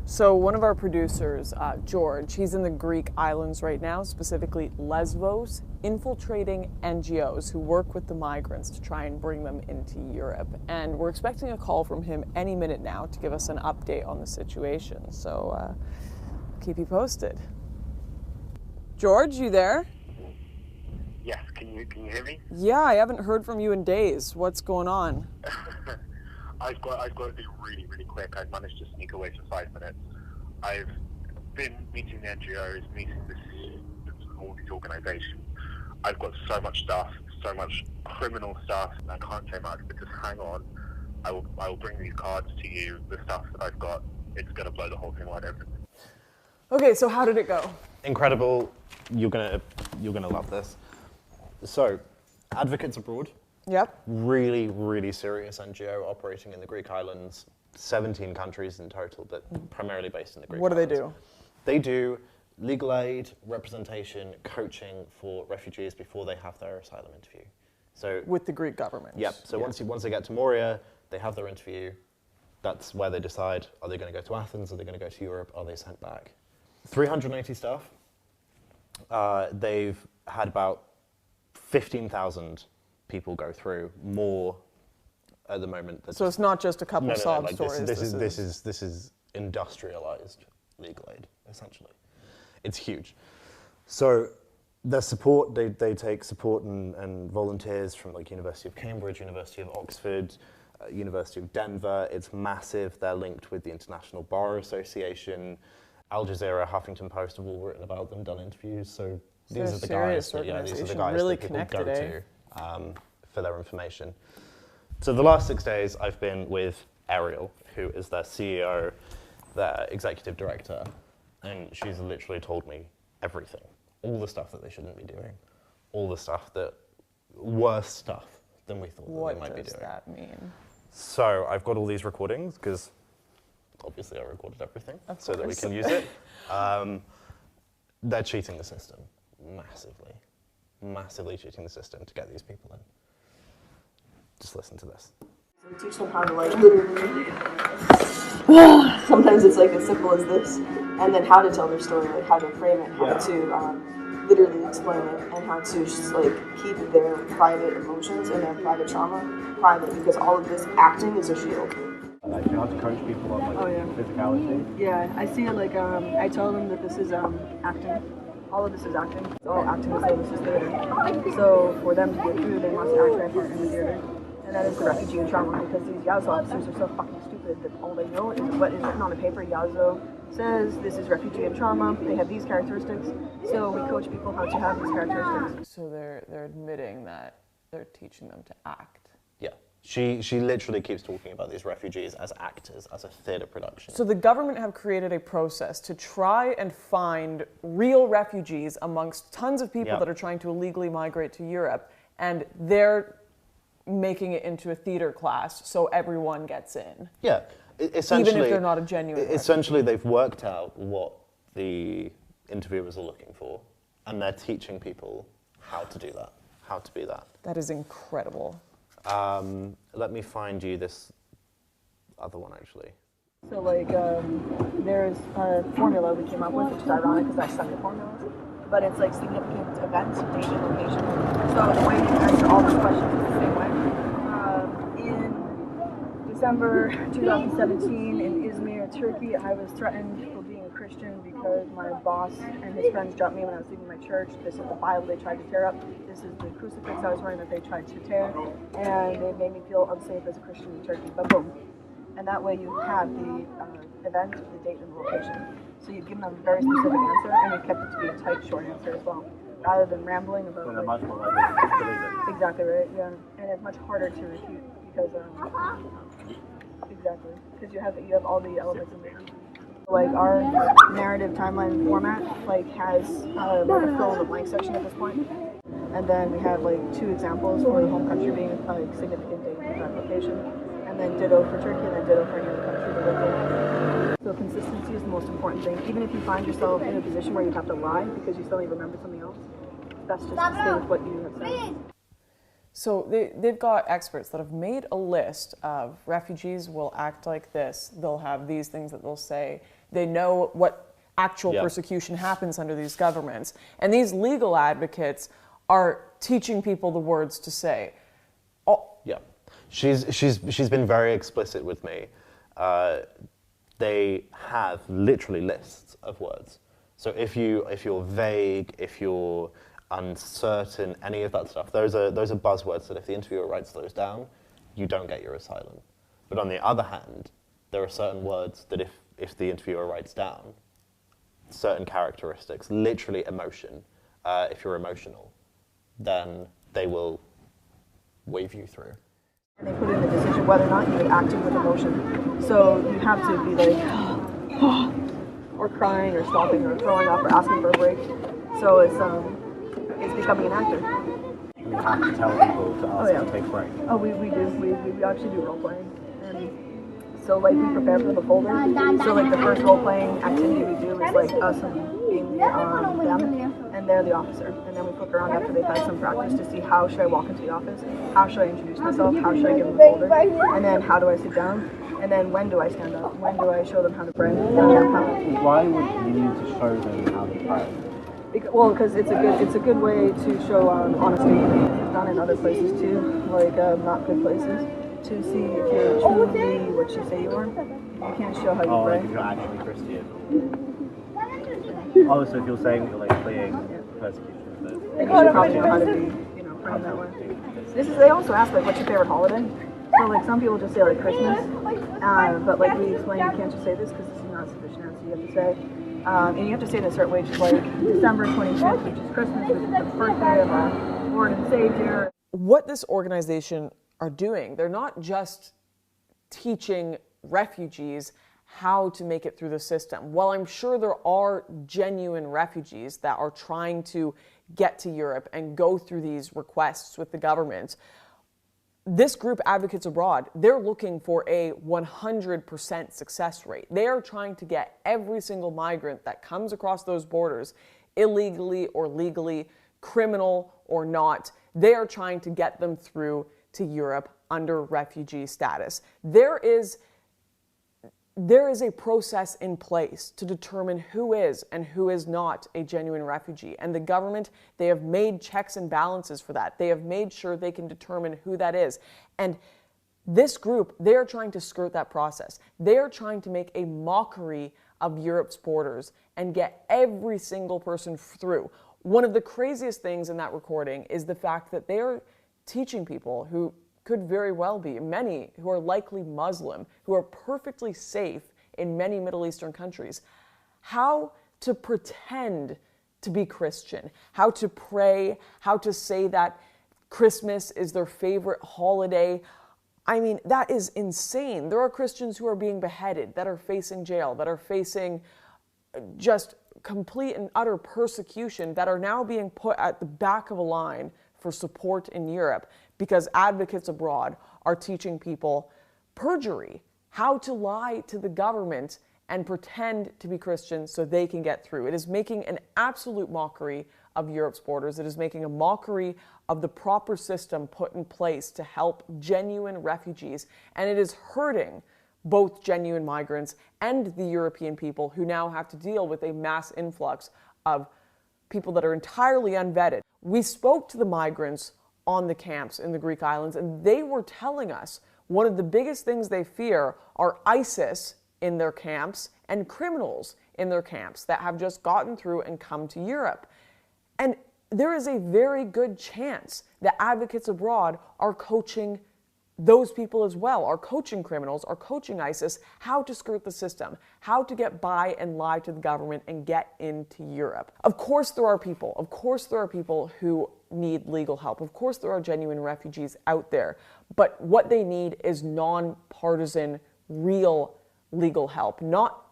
So one of our producers, George, he's in the Greek islands right now, specifically Lesbos, infiltrating NGOs who work with the migrants to try and bring them into Europe. And we're expecting a call from him any minute now to give us an update on the situation. So keep you posted. George, you there? Yes, can you hear me? Yeah, I haven't heard from you in days. What's going on? I've got to be really quick. I've managed to sneak away for 5 minutes. I've been meeting the NGOs, meeting all these organisations. I've got so much stuff, so much criminal stuff, and I can't say much, but just hang on. I will bring these cards to you, the stuff that I've got. It's going to blow the whole thing wide open. Okay, so how did it go? Incredible. You're gonna love this. So, Advocates Abroad. Yep. Really serious NGO operating in the Greek islands. 17 countries in total, but primarily based in the Greek What do islands. they do? They do legal aid, representation, coaching for refugees before they have their asylum interview. So with the Greek government. Yep. So once they get to Moria, they have their interview. That's where they decide, are they going to go to Athens? Are they going to go to Europe? Are they sent back? 380 staff. They've had about 15,000 people go through, more at the moment. So it's not just a couple sob stories. This is industrialized legal aid, essentially. It's huge. So their support, they take support and volunteers from like University of Cambridge, University of Oxford, University of Denver. It's massive. They're linked with the International Bar Association. Al Jazeera, Huffington Post have all written about them, done interviews. So these are the guys really that people go connected, to for their information. So the last 6 days I've been with Ariel, who is their CEO, their executive director, and she's literally told me everything. All the stuff that they shouldn't be doing. All the stuff that, worse stuff than we thought that they might be doing. What does that mean? So I've got all these recordings, because obviously I recorded everything so that we can use it. They're cheating the system, massively cheating the system to get these people in. Just listen to this. So we teach them how to like literally, sometimes it's like as simple as this, and then how to tell their story, like how to frame it, how to literally explain it, and how to just like keep their private emotions and their private trauma private, because all of this acting is a shield. Like you have to coach people on like physicality. Yeah, I see it like I tell them that this is acting. All of this is acting. It's all acting the same. This is theater. So for them to get through, they must act their part in the theater. And that is the refugee and trauma, because these Yazo officers are so fucking stupid that all they know is what is written on the paper. Yazo says this is refugee and trauma. They have these characteristics. So we coach people how to have these characteristics. So they're admitting that they're teaching them to act. Yeah. She literally keeps talking about these refugees as actors, as a theatre production. So the government have created a process to try and find real refugees amongst tons of people that are trying to illegally migrate to Europe, and they're making it into a theatre class so everyone gets in. Yeah, essentially. Even if they're not a genuine essentially, they've worked out what the interviewers are looking for, and they're teaching people how to do that, how to be that. That is incredible. Let me find you this other one, actually. So like there's a formula we came up with, which is ironic because I suck at formulas, but it's like significant events, date, and location. So the way you answer all these questions is the same way. In December 2017 in Izmir, Turkey, I was threatened for being a Christian because my boss and his friends jumped me when I was leaving my church. This is the Bible they tried to tear up. This is the crucifix I was wearing that they tried to tear, and it made me feel unsafe as a Christian in Turkey. But boom. And that way you have the event, the date, and the location. So you've given them a very specific answer, and you've kept it to be a tight, short answer as well, rather than rambling about. So they're much more likely to believe it. Exactly right. Yeah, and it's much harder to refute because exactly because you have all the elements in there. Like our narrative timeline format like has like a fill in the blank section at this point, and then we have like 2 examples for the home country being like significant date and location. And then ditto for Turkey, and then ditto for any other country to live in. So consistency is the most important thing. Even if you find yourself in a position where you have to lie because you suddenly remembered something else, that's just to stay with what you have said. So they've got experts that have made a list of refugees will act like this. They'll have these things that they'll say. They know what actual persecution happens under these governments. And these legal advocates are teaching people the words to say. Yeah, she's been very explicit with me. They have literally lists of words. So if you're vague, if you're uncertain, any of that stuff, those are buzzwords that if the interviewer writes those down, you don't get your asylum. But on the other hand, there are certain words that if the interviewer writes down, certain characteristics, literally emotion, if you're emotional, then they will wave you through. And they put in the decision whether or not you acted with emotion. So you have to be like, or crying, or stopping, or throwing up, or asking for a break. So it's becoming an actor. You have to tell people to ask to take a break. Oh, we do. We actually do role playing. And so like we prepare for the folder. So like the first role playing activity we do is like us being them, and they're the officer. And then we poke around after they've had some practice to see how should I walk into the office, how should I introduce myself, how should I give them the folder, and then how do I sit down, and then when do I stand up, when do I show them how to pray. Why would you need to show them how to pray? Because it's a good way to show honesty. It's done in other places too, like not good places, to see if you're truly what you say you are. You can't show how you pray. Like if you're actually Christian. So if you're saying that you're like fleeing persecution, then you should probably know how to be, praying that way. They also ask like, what's your favorite holiday? So like some people just say like Christmas, but like we explain, you can't just say this because this is not a sufficient answer. You have to say. And you have to say it in a certain way, just like December 25th, which is Christmas, which is the birthday of our Lord and Savior. What this organization are doing, they're not just teaching refugees how to make it through the system. While I'm sure there are genuine refugees that are trying to get to Europe and go through these requests with the government, this group, Advocates Abroad, they're looking for a 100% success rate. They are trying to get every single migrant that comes across those borders, illegally or legally, criminal or not, they are trying to get them through to Europe under refugee status. There is a process in place to determine who is and who is not a genuine refugee. And the government, they have made checks and balances for that. They have made sure they can determine who that is. And this group, they are trying to skirt that process. They are trying to make a mockery of Europe's borders and get every single person through. One of the craziest things in that recording is the fact that they are teaching people who could very well be, many who are likely Muslim, who are perfectly safe in many Middle Eastern countries, how to pretend to be Christian, how to pray, how to say that Christmas is their favorite holiday. I mean, that is insane. There are Christians who are being beheaded, that are facing jail, that are facing just complete and utter persecution, that are now being put at the back of a line for support in Europe because Advocates Abroad are teaching people perjury, how to lie to the government and pretend to be Christian so they can get through. It is making an absolute mockery of Europe's borders. It is making a mockery of the proper system put in place to help genuine refugees, and it is hurting both genuine migrants and the European people who now have to deal with a mass influx of people that are entirely unvetted. We spoke to the migrants on the camps in the Greek islands, and they were telling us one of the biggest things they fear are ISIS in their camps and criminals in their camps that have just gotten through and come to Europe. And there is a very good chance that Advocates Abroad are coaching those people as well, are coaching criminals, are coaching ISIS how to skirt the system, how to get by and lie to the government and get into Europe. Of course there are people who need legal help. Of course there are genuine refugees out there, but what they need is non-partisan, real legal help, not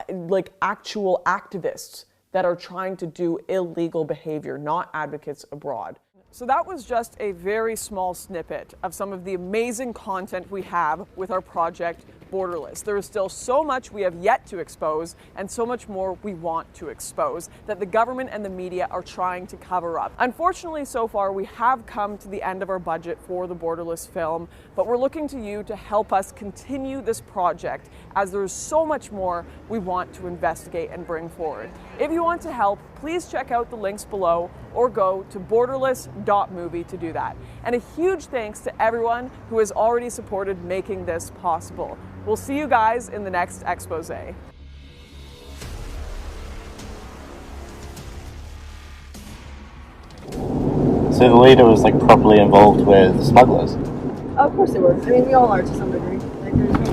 like actual activists that are trying to do illegal behavior, not Advocates Abroad. So that was just a very small snippet of some of the amazing content we have with our project Borderless. There is still so much we have yet to expose and so much more we want to expose that the government and the media are trying to cover up. Unfortunately, so far we have come to the end of our budget for the Borderless film, but we're looking to you to help us continue this project as there is so much more we want to investigate and bring forward. If you want to help, please check out the links below or go to borderless.movie to do that. And a huge thanks to everyone who has already supported making this possible. We'll see you guys in the next expose. So the leader was like properly involved with smugglers? Of course they were. I mean, we all are to some degree. Like, there's